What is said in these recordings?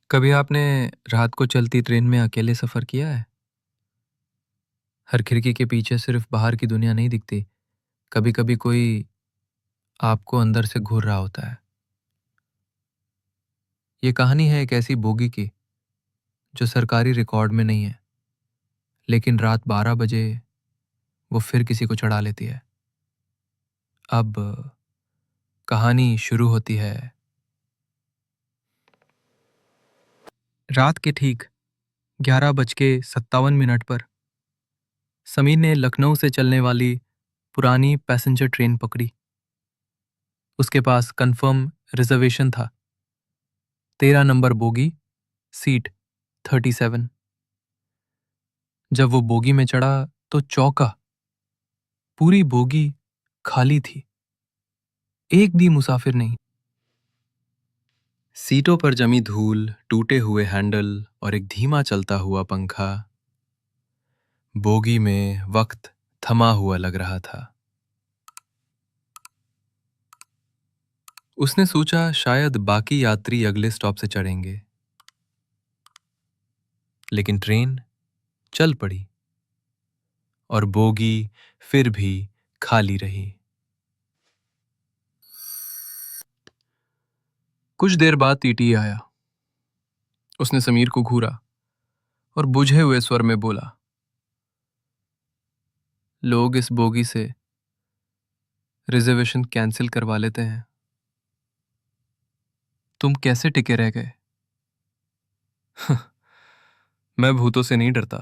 कभी आपने रात को चलती ट्रेन में अकेले सफर किया है? हर खिड़की के पीछे सिर्फ बाहर की दुनिया नहीं दिखती। कभी कभी कोई आपको अंदर से घूर रहा होता है। ये कहानी है एक ऐसी बोगी की जो सरकारी रिकॉर्ड में नहीं है, लेकिन रात 12 बजे वो फिर किसी को चढ़ा लेती है। अब कहानी शुरू होती है रात के ठीक 11:57 पर। समीर ने लखनऊ से चलने वाली पुरानी पैसेंजर ट्रेन पकड़ी। उसके पास कंफर्म रिजर्वेशन था, 13 नंबर बोगी, सीट 37। जब वो बोगी में चढ़ा तो चौंका। पूरी बोगी खाली थी, एक भी मुसाफिर नहीं। सीटों पर जमी धूल, टूटे हुए हैंडल और एक धीमा चलता हुआ पंखा। बोगी में वक्त थमा हुआ लग रहा था। उसने सोचा शायद बाकी यात्री अगले स्टॉप से चढ़ेंगे, लेकिन ट्रेन चल पड़ी और बोगी फिर भी खाली रही। कुछ देर बाद टीटी आया। उसने समीर को घूरा और बुझे हुए स्वर में बोला, लोग इस बोगी से रिजर्वेशन कैंसिल करवा लेते हैं, तुम कैसे टिके रह गए? मैं भूतों से नहीं डरता।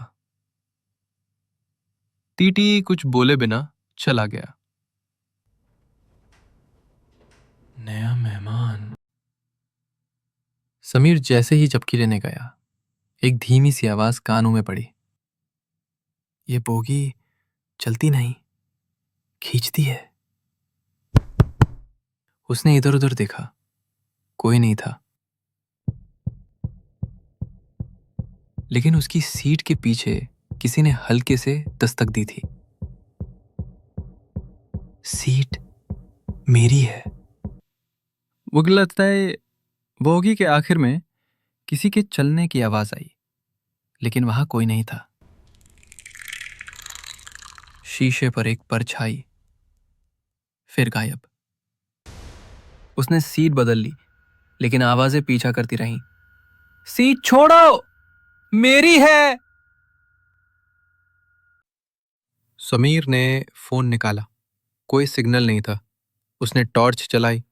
टीटी कुछ बोले बिना चला गया। नया मेहमान। समीर जैसे ही चपकी लेने गया, एक धीमी सी आवाज कानों में पड़ी, ये बोगी चलती नहीं, खींचती है। उसने इधर उधर देखा, कोई नहीं था, लेकिन उसकी सीट के पीछे किसी ने हल्के से दस्तक दी थी। सीट मेरी है। वो लगता है बोगी के आखिर में किसी के चलने की आवाज आई, लेकिन वहां कोई नहीं था। शीशे पर एक परछाई, फिर गायब। उसने सीट बदल ली, लेकिन आवाजें पीछा करती रहीं। सीट छोड़ो, मेरी है। समीर ने फोन निकाला। कोई सिग्नल नहीं था। उसने टॉर्च चलाई।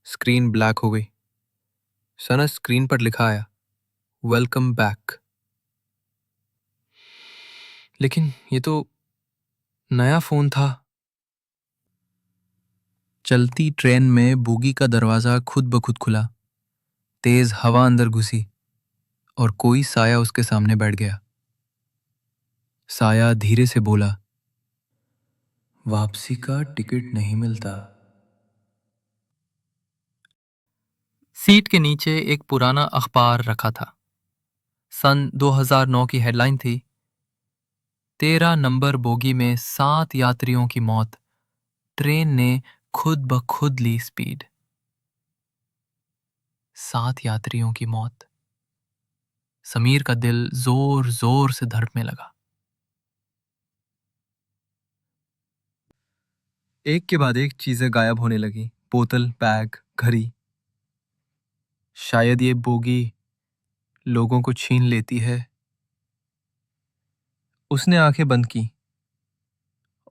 स्क्रीन ब्लैक हो गई। सना स्क्रीन पर लिखा आया, वेलकम बैक। लेकिन ये तो नया फोन था। चलती ट्रेन में बोगी का दरवाजा खुद ब खुद खुला। तेज हवा अंदर घुसी और कोई साया उसके सामने बैठ गया। साया धीरे से बोला, वापसी का टिकट नहीं मिलता। सीट के नीचे एक पुराना अखबार रखा था। सन 2009 की हेडलाइन थी, 13 नंबर बोगी में 7 यात्रियों की मौत, ट्रेन ने खुद ब खुद ली स्पीड। 7 यात्रियों की मौत। समीर का दिल जोर जोर से धड़कने लगा। एक के बाद एक चीजें गायब होने लगी, बोतल, बैग, घड़ी। शायद ये बोगी लोगों को छीन लेती है। उसने आंखें बंद की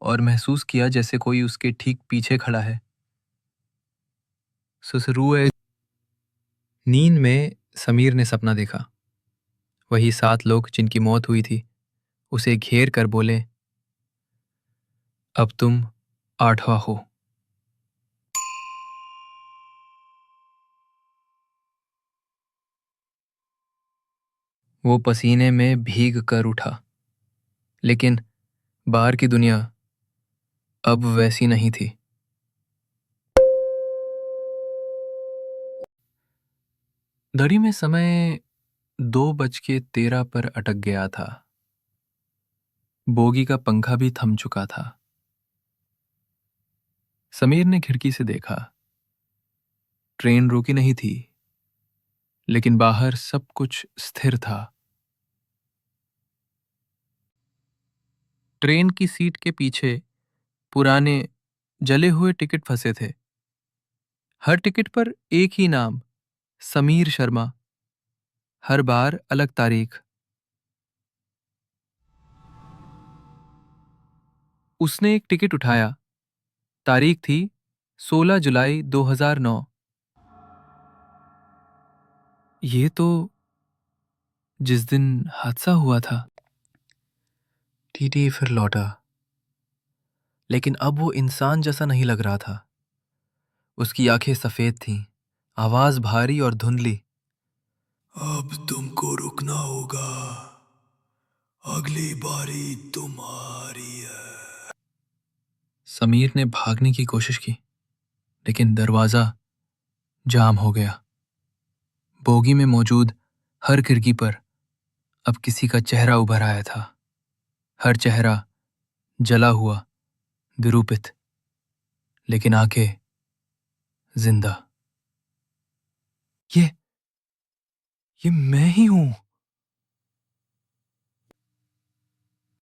और महसूस किया जैसे कोई उसके ठीक पीछे खड़ा है। सुसरुए। नींद में समीर ने सपना देखा। वही 7 लोग जिनकी मौत हुई थी उसे घेर कर बोले, अब तुम 8वां हो। वो पसीने में भीग कर उठा, लेकिन बाहर की दुनिया अब वैसी नहीं थी। घड़ी में समय 2:13 पर अटक गया था। बोगी का पंखा भी थम चुका था। समीर ने खिड़की से देखा। ट्रेन रुकी नहीं थी, लेकिन बाहर सब कुछ स्थिर था। ट्रेन की सीट के पीछे पुराने जले हुए टिकट फंसे थे। हर टिकट पर एक ही नाम, समीर शर्मा। हर बार अलग तारीख। उसने एक टिकट उठाया। तारीख थी 16 जुलाई 2009। ये तो जिस दिन हादसा हुआ था। टीटी फिर लौटा, लेकिन अब वो इंसान जैसा नहीं लग रहा था। उसकी आंखें सफेद थीं, आवाज भारी और धुंधली। अब तुमको रुकना होगा, अगली बारी तुम्हारी है। समीर ने भागने की कोशिश की, लेकिन दरवाजा जाम हो गया। बोगी में मौजूद हर खिड़की पर अब किसी का चेहरा उभर आया था। हर चेहरा जला हुआ, विरूपित, लेकिन आंखें जिंदा। ये मैं ही हूं।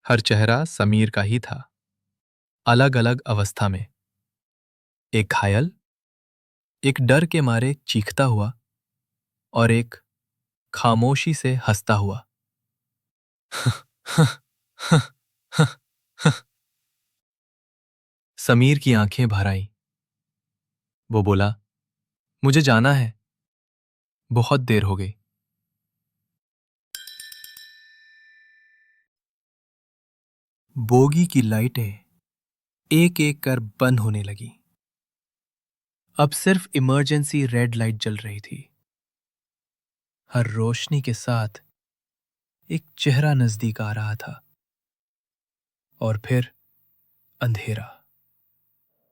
हर चेहरा समीर का ही था, अलग अलग अवस्था में। एक घायल, एक डर के मारे चीखता हुआ, और एक खामोशी से हंसता हुआ। समीर की आंखें भर आईं। वो बोला, मुझे जाना है, बहुत देर हो गई। बोगी की लाइटें एक एक कर बंद होने लगी। अब सिर्फ इमरजेंसी रेड लाइट जल रही थी। हर रोशनी के साथ एक चेहरा नजदीक आ रहा था, और फिर अंधेरा।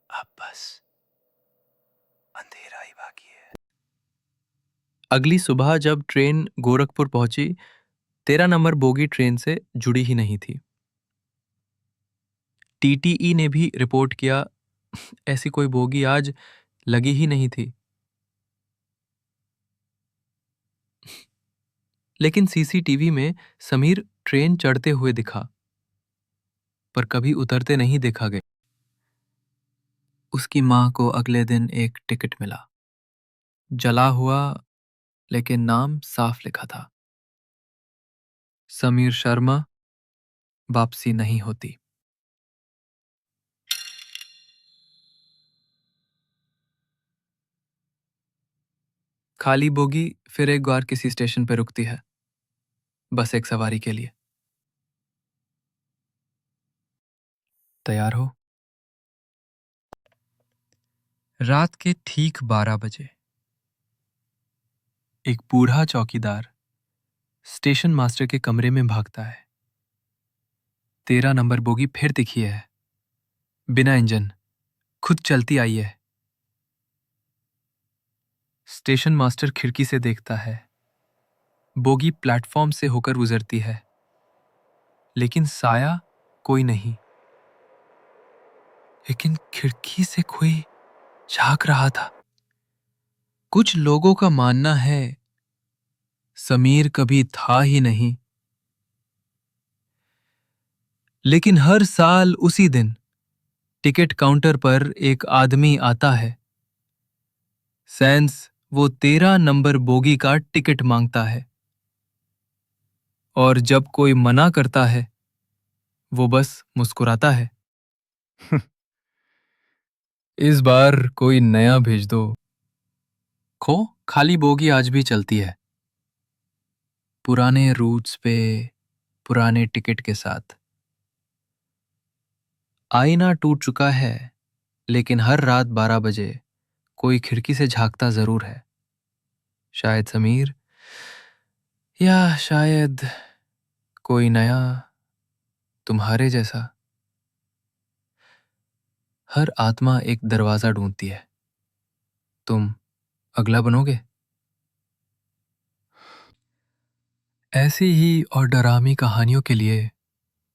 अब बस अंधेरा ही बाकी है। अगली सुबह जब ट्रेन गोरखपुर पहुंची, 13 नंबर बोगी ट्रेन से जुड़ी ही नहीं थी। टीटीई ने भी रिपोर्ट किया, ऐसी कोई बोगी आज लगी ही नहीं थी। लेकिन सीसीटीवी में समीर ट्रेन चढ़ते हुए दिखा, पर कभी उतरते नहीं देखा गया। उसकी मां को अगले दिन एक टिकट मिला, जला हुआ, लेकिन नाम साफ लिखा था, समीर शर्मा, वापसी नहीं होती। खाली बोगी फिर एक बार किसी स्टेशन पर रुकती है, बस एक सवारी के लिए। तैयार हो? रात के ठीक 12 बजे एक बूढ़ा चौकीदार स्टेशन मास्टर के कमरे में भागता है। 13 नंबर बोगी फिर दिखी है, बिना इंजन, खुद चलती आई है। स्टेशन मास्टर खिड़की से देखता है। बोगी प्लेटफॉर्म से होकर गुजरती है, लेकिन साया कोई नहीं। लेकिन खिड़की से कोई झांक रहा था। कुछ लोगों का मानना है समीर कभी था ही नहीं। लेकिन हर साल उसी दिन टिकट काउंटर पर एक आदमी आता है। सेंस वो 13 नंबर बोगी का टिकट मांगता है, और जब कोई मना करता है, वो बस मुस्कुराता है। इस बार कोई नया भेज दो। खाली बोगी आज भी चलती है, पुराने रूट्स पे, पुराने टिकट के साथ। आईना टूट चुका है, लेकिन हर रात 12 बजे कोई खिड़की से झांकता जरूर है। शायद समीर, या शायद कोई नया, तुम्हारे जैसा। हर आत्मा एक दरवाजा ढूंढती है। तुम अगला बनोगे? ऐसी ही और डरावनी कहानियों के लिए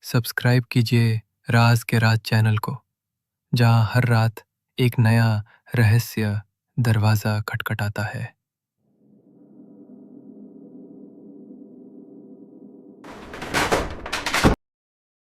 सब्सक्राइब कीजिए राज के राज चैनल को, जहां हर रात एक नया रहस्य दरवाजा खटखटाता है।